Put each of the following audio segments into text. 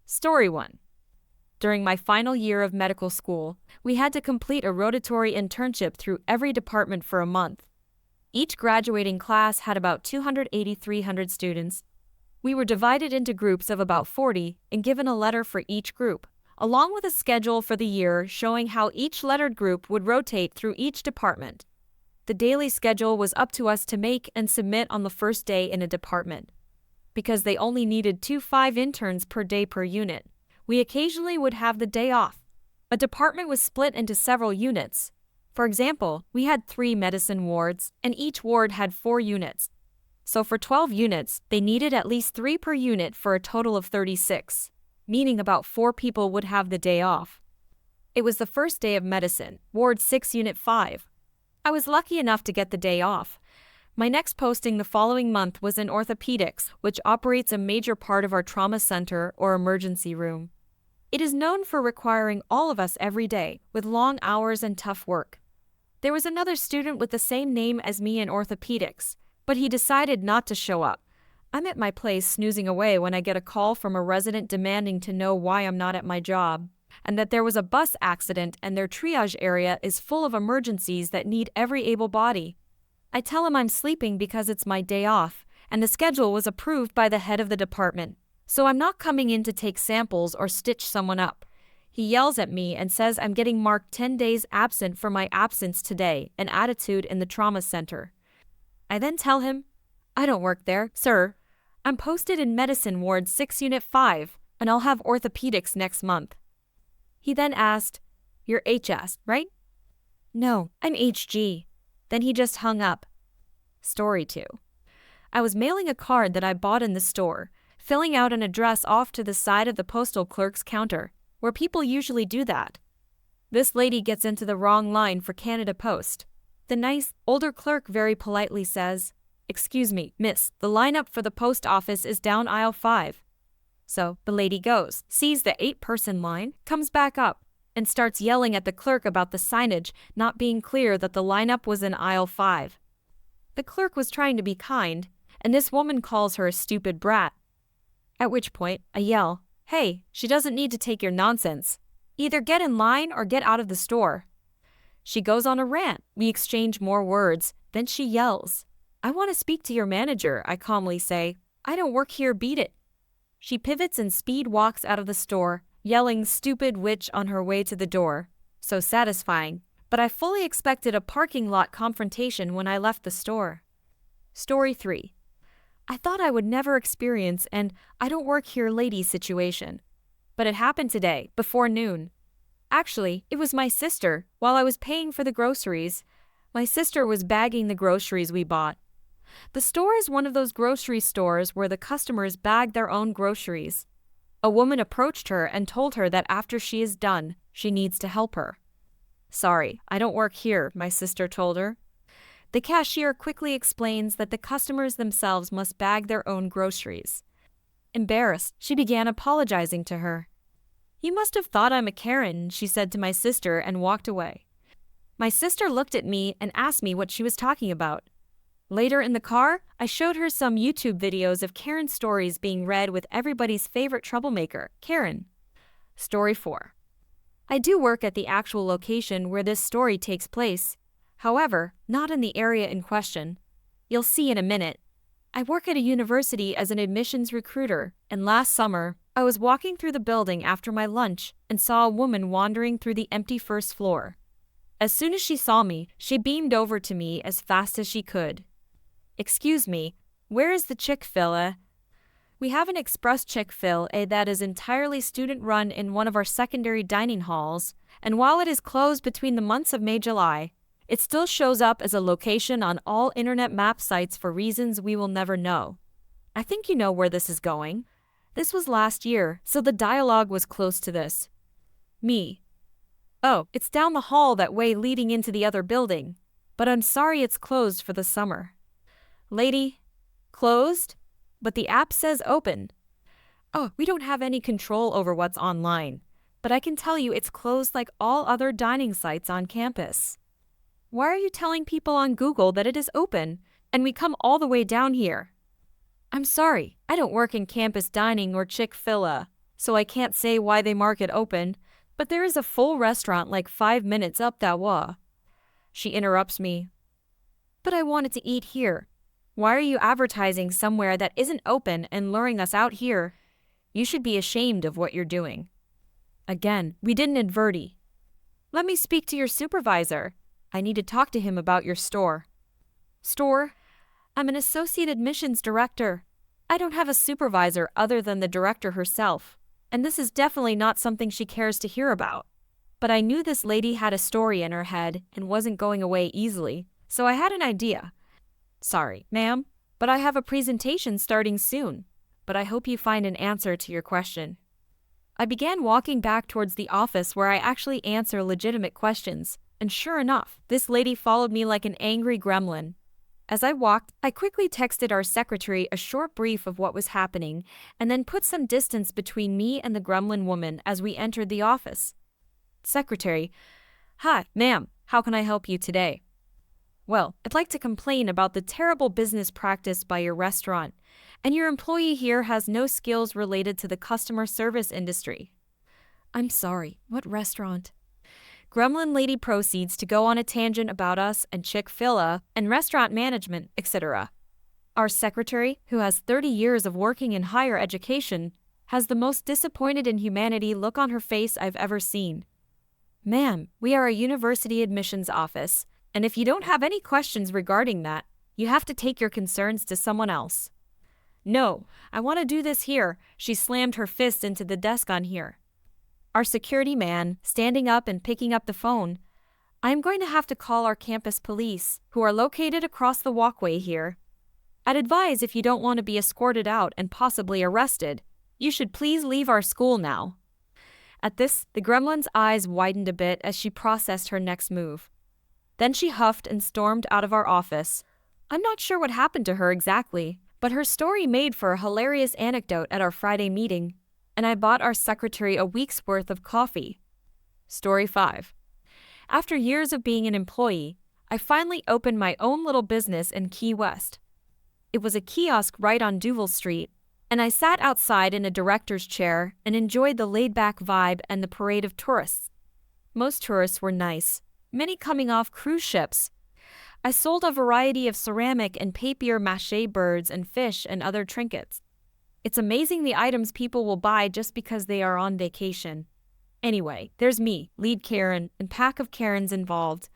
Story 1. During my final year of medical school, we had to complete a rotatory internship through every department for a month. Each graduating class had about 280-300 students. We were divided into groups of about 40 and given a letter for each group, along with a schedule for the year showing how each lettered group would rotate through each department. The daily schedule was up to us to make and submit on the first day in a department. Because they only needed 5 interns per day per unit, we occasionally would have the day off. A department was split into several units. For example, we had 3 medicine wards, and each ward had 4 units. So for 12 units, they needed at least 3 per unit for a total of 36, meaning about 4 people would have the day off. It was the first day of medicine, Ward 6, Unit 5. I was lucky enough to get the day off. My next posting the following month was in orthopedics, which operates a major part of our trauma center or emergency room. It is known for requiring all of us every day, with long hours and tough work. There was another student with the same name as me in orthopedics, but he decided not to show up. I'm at my place snoozing away when I get a call from a resident demanding to know why I'm not at my job, and that there was a bus accident and their triage area is full of emergencies that need every able body. I tell him I'm sleeping because it's my day off, and the schedule was approved by the head of the department, so I'm not coming in to take samples or stitch someone up. He yells at me and says I'm getting marked 10 days absent for my absence today, an attitude in the trauma center. I then tell him, I don't work there, sir. I'm posted in Medicine Ward 6 Unit 5, and I'll have orthopedics next month. He then asked, You're HS, right? No, I'm HG. Then he just hung up. Story 2. I was mailing a card that I bought in the store, filling out an address off to the side of the postal clerk's counter, where people usually do that. This lady gets into the wrong line for Canada Post. The nice, older clerk very politely says, Excuse me, miss, the lineup for the post office is down aisle 5. So, the lady goes, sees the 8-person line, comes back up, and starts yelling at the clerk about the signage not being clear that the lineup was in aisle 5. The clerk was trying to be kind, and this woman calls her a stupid brat. At which point, I yell, Hey, she doesn't need to take your nonsense. Either get in line or get out of the store. She goes on a rant. We exchange more words. Then she yells, I want to speak to your manager, I calmly say. I don't work here, beat it. She pivots and speed walks out of the store, yelling stupid witch on her way to the door. So satisfying, but I fully expected a parking lot confrontation when I left the store. Story 3. I thought I would never experience an I don't work here lady situation. But it happened today, before noon. Actually, it was my sister. While I was paying for the groceries, my sister was bagging the groceries we bought. The store is one of those grocery stores where the customers bag their own groceries. A woman approached her and told her that after she is done, she needs to help her. Sorry, I don't work here, my sister told her. The cashier quickly explains that the customers themselves must bag their own groceries. Embarrassed, she began apologizing to her. You must have thought I'm a Karen, she said to my sister and walked away. My sister looked at me and asked me what she was talking about. Later in the car, I showed her some YouTube videos of Karen stories being read with everybody's favorite troublemaker, Karen. Story 4. I do work at the actual location where this story takes place. However, not in the area in question. You'll see in a minute. I work at a university as an admissions recruiter, and last summer, I was walking through the building after my lunch and saw a woman wandering through the empty first floor. As soon as she saw me, she beamed over to me as fast as she could. Excuse me, where is the Chick-fil-A? We have an express Chick-fil-A that is entirely student-run in one of our secondary dining halls, and while it is closed between the months of May-July, it still shows up as a location on all internet map sites for reasons we will never know. I think you know where this is going. This was last year, so the dialogue was close to this. Me. Oh, it's down the hall that way leading into the other building, but I'm sorry it's closed for the summer. Lady. Closed? But the app says open. Oh, we don't have any control over what's online, but I can tell you it's closed like all other dining sites on campus. Why are you telling people on Google that it is open, and we come all the way down here? I'm sorry, I don't work in campus dining or Chick-fil-A. so I can't say why they mark it open, but there is a full restaurant like 5 minutes up that way. She interrupts me. But I wanted to eat here. Why are you advertising somewhere that isn't open and luring us out here? You should be ashamed of what you're doing. Again, we didn't advertise. Let me speak to your supervisor. I need to talk to him about your store. Store? I'm an associate admissions director. I don't have a supervisor other than the director herself, and this is definitely not something she cares to hear about. But I knew this lady had a story in her head and wasn't going away easily, so I had an idea. Sorry, ma'am, but I have a presentation starting soon, but I hope you find an answer to your question. I began walking back towards the office where I actually answer legitimate questions, and sure enough, this lady followed me like an angry gremlin. As I walked, I quickly texted our secretary a short brief of what was happening, and then put some distance between me and the gremlin woman as we entered the office. Secretary: Hi, ma'am, how can I help you today? Well, I'd like to complain about the terrible business practice by your restaurant, and your employee here has no skills related to the customer service industry. I'm sorry, what restaurant? Gremlin lady proceeds to go on a tangent about us and Chick-fil-A and restaurant management, etc. Our secretary, who has 30 years of working in higher education, has the most disappointed in humanity look on her face I've ever seen. Ma'am, we are a university admissions office, and if you don't have any questions regarding that, you have to take your concerns to someone else. No, I want to do this here. She slammed her fist into the desk on here. Our security man, standing up and picking up the phone. I'm going to have to call our campus police, who are located across the walkway here. I'd advise if you don't want to be escorted out and possibly arrested, you should please leave our school now. At this, the gremlin's eyes widened a bit as she processed her next move. Then she huffed and stormed out of our office. I'm not sure what happened to her exactly, but her story made for a hilarious anecdote at our Friday meeting, and I bought our secretary a week's worth of coffee. Story 5. After years of being an employee, I finally opened my own little business in Key West. It was a kiosk right on Duval Street, and I sat outside in a director's chair and enjoyed the laid-back vibe and the parade of tourists. Most tourists were nice, many coming off cruise ships. I sold a variety of ceramic and papier-mâché birds and fish and other trinkets. It's amazing the items people will buy just because they are on vacation. Anyway, there's me, lead Karen, and pack of Karens involved.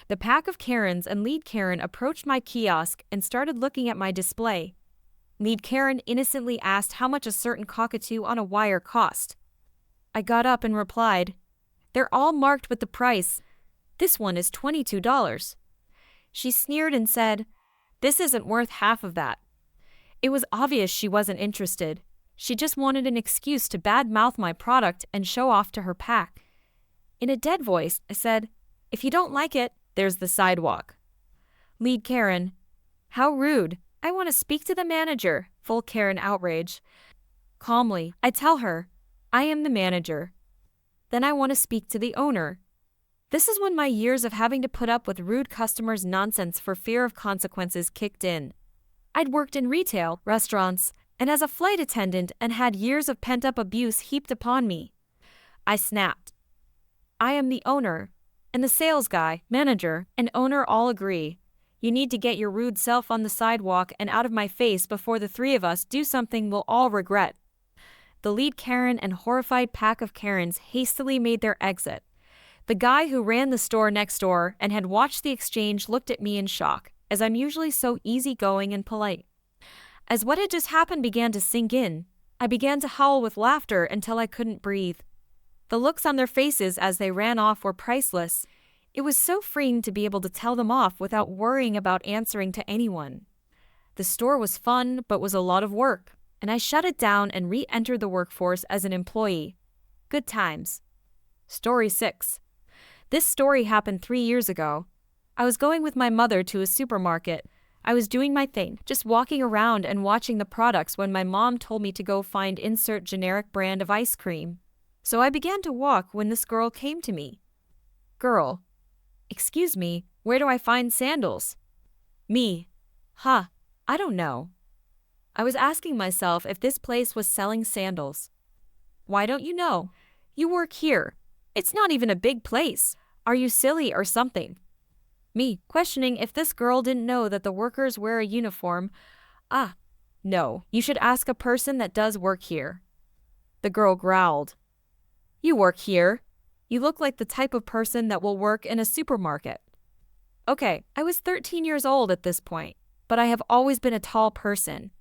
The pack of Karens and lead Karen approached my kiosk and started looking at my display. Lead Karen innocently asked how much a certain cockatoo on a wire cost. I got up and replied, "They're all marked with the price. This one is $22. She sneered and said, "This isn't worth half of that." It was obvious she wasn't interested. She just wanted an excuse to badmouth my product and show off to her pack. In a dead voice, I said, "If you don't like it, there's the sidewalk." Lead Karen: "How rude. I want to speak to the manager," full Karen outrage. Calmly, I tell her, "I am the manager." Then I want to speak to the owner. This is when my years of having to put up with rude customers' nonsense for fear of consequences kicked in. I'd worked in retail, restaurants, and as a flight attendant and had years of pent-up abuse heaped upon me. I snapped. "I am the owner," and the sales guy, manager, and owner all agree. You need to get your rude self on the sidewalk and out of my face before the three of us do something we'll all regret. The lead Karen and horrified pack of Karens hastily made their exit. The guy who ran the store next door and had watched the exchange looked at me in shock, as I'm usually so easygoing and polite. As what had just happened began to sink in, I began to howl with laughter until I couldn't breathe. The looks on their faces as they ran off were priceless. It was so freeing to be able to tell them off without worrying about answering to anyone. The store was fun, but was a lot of work, and I shut it down and re-entered the workforce as an employee. Good times. Story 6. This story happened 3 years ago. I was going with my mother to a supermarket. I was doing my thing, just walking around and watching the products when my mom told me to go find insert generic brand of ice cream. So I began to walk when this girl came to me. Girl: "Excuse me, where do I find sandals?" Me: I don't know. I was asking myself if this place was selling sandals. Why don't you know? You work here. It's not even a big place. Are you silly or something? Me, questioning if this girl didn't know that the workers wear a uniform. Ah, no, you should ask a person that does work here. The girl growled. You work here? You look like the type of person that will work in a supermarket. Okay, I was 13 years old at this point, but I have always been a tall person.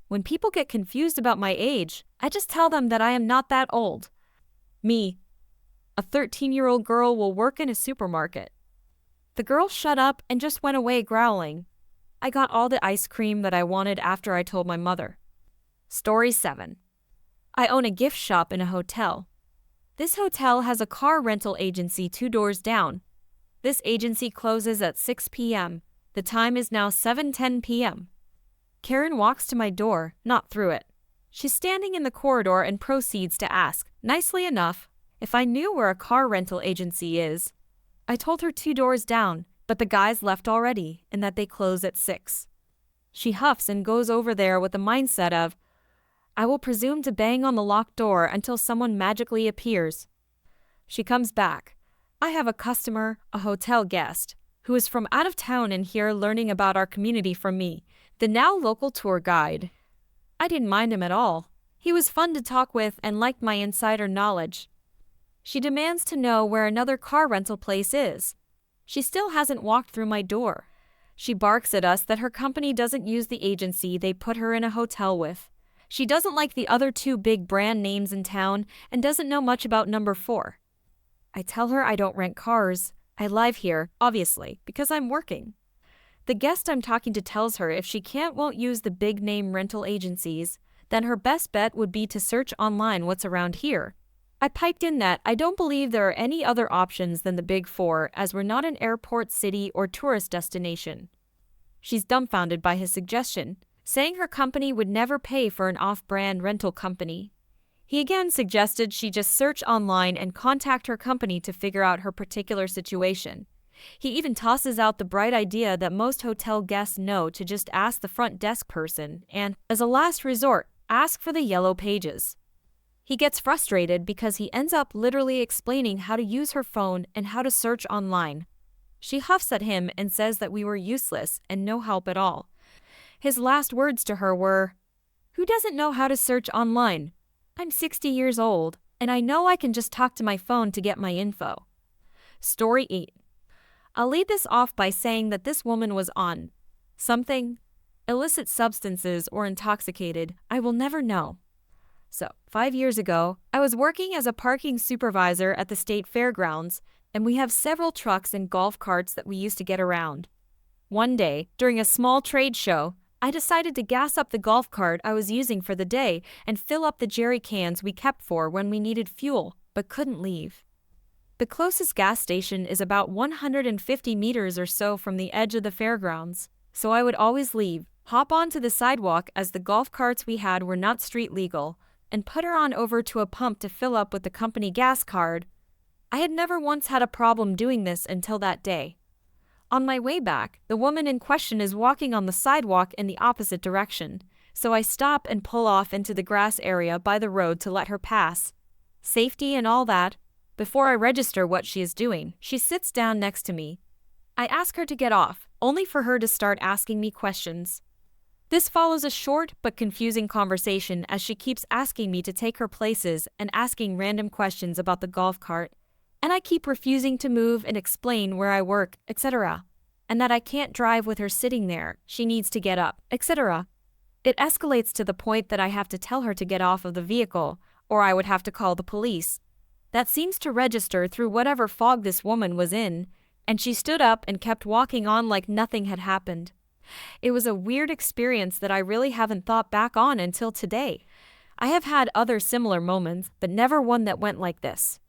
When people get confused about my age, I just tell them that I am not that old. Me, a 13-year-old girl will work in a supermarket. The girl shut up and just went away growling. I got all the ice cream that I wanted after I told my mother. Story 7. I own a gift shop in a hotel. This hotel has a car rental agency 2 doors down. This agency closes at 6 p.m. The time is now 7:10 p.m. Karen walks to my door, not through it. She's standing in the corridor and proceeds to ask, nicely enough, if I knew where a car rental agency is. I told her 2 doors down, but the guys left already and that they close at 6. She huffs and goes over there with the mindset of, I will presume to bang on the locked door until someone magically appears. She comes back. I have a customer, a hotel guest, who is from out of town and here learning about our community from me, the now local tour guide. I didn't mind him at all. He was fun to talk with and liked my insider knowledge. She demands to know where another car rental place is. She still hasn't walked through my door. She barks at us that her company doesn't use the agency they put her in a hotel with. She doesn't like the other 2 big brand names in town and doesn't know much about number 4. I tell her I don't rent cars. I live here, obviously, because I'm working. The guest I'm talking to tells her if she won't use the big name rental agencies, then her best bet would be to search online what's around here. I piped in that I don't believe there are any other options than the big 4 as we're not an airport city or tourist destination. She's dumbfounded by his suggestion, saying her company would never pay for an off-brand rental company. He again suggested she just search online and contact her company to figure out her particular situation. He even tosses out the bright idea that most hotel guests know to just ask the front desk person and, as a last resort, ask for the yellow pages. He gets frustrated because he ends up literally explaining how to use her phone and how to search online. She huffs at him and says that we were useless and no help at all. His last words to her were, "Who doesn't know how to search online? I'm 60 years old, and I know I can just talk to my phone to get my info." Story 8. I'll lead this off by saying that this woman was on something, illicit substances or intoxicated, I will never know. So, 5 years ago, I was working as a parking supervisor at the state fairgrounds, and we have several trucks and golf carts that we used to get around. One day, during a small trade show, I decided to gas up the golf cart I was using for the day and fill up the jerry cans we kept for when we needed fuel, but couldn't leave. The closest gas station is about 150 meters or so from the edge of the fairgrounds, so I would always leave, hop onto the sidewalk as the golf carts we had were not street legal, and put her on over to a pump to fill up with the company gas card. I had never once had a problem doing this until that day. On my way back, the woman in question is walking on the sidewalk in the opposite direction, so I stop and pull off into the grass area by the road to let her pass. Safety and all that. Before I register what she is doing, she sits down next to me. I ask her to get off, only for her to start asking me questions. This follows a short but confusing conversation as she keeps asking me to take her places and asking random questions about the golf cart, and I keep refusing to move and explain where I work, etc., and that I can't drive with her sitting there, she needs to get up, etc. It escalates to the point that I have to tell her to get off of the vehicle, or I would have to call the police. That seems to register through whatever fog this woman was in, and she stood up and kept walking on like nothing had happened. It was a weird experience that I really haven't thought back on until today. I have had other similar moments, but never one that went like this.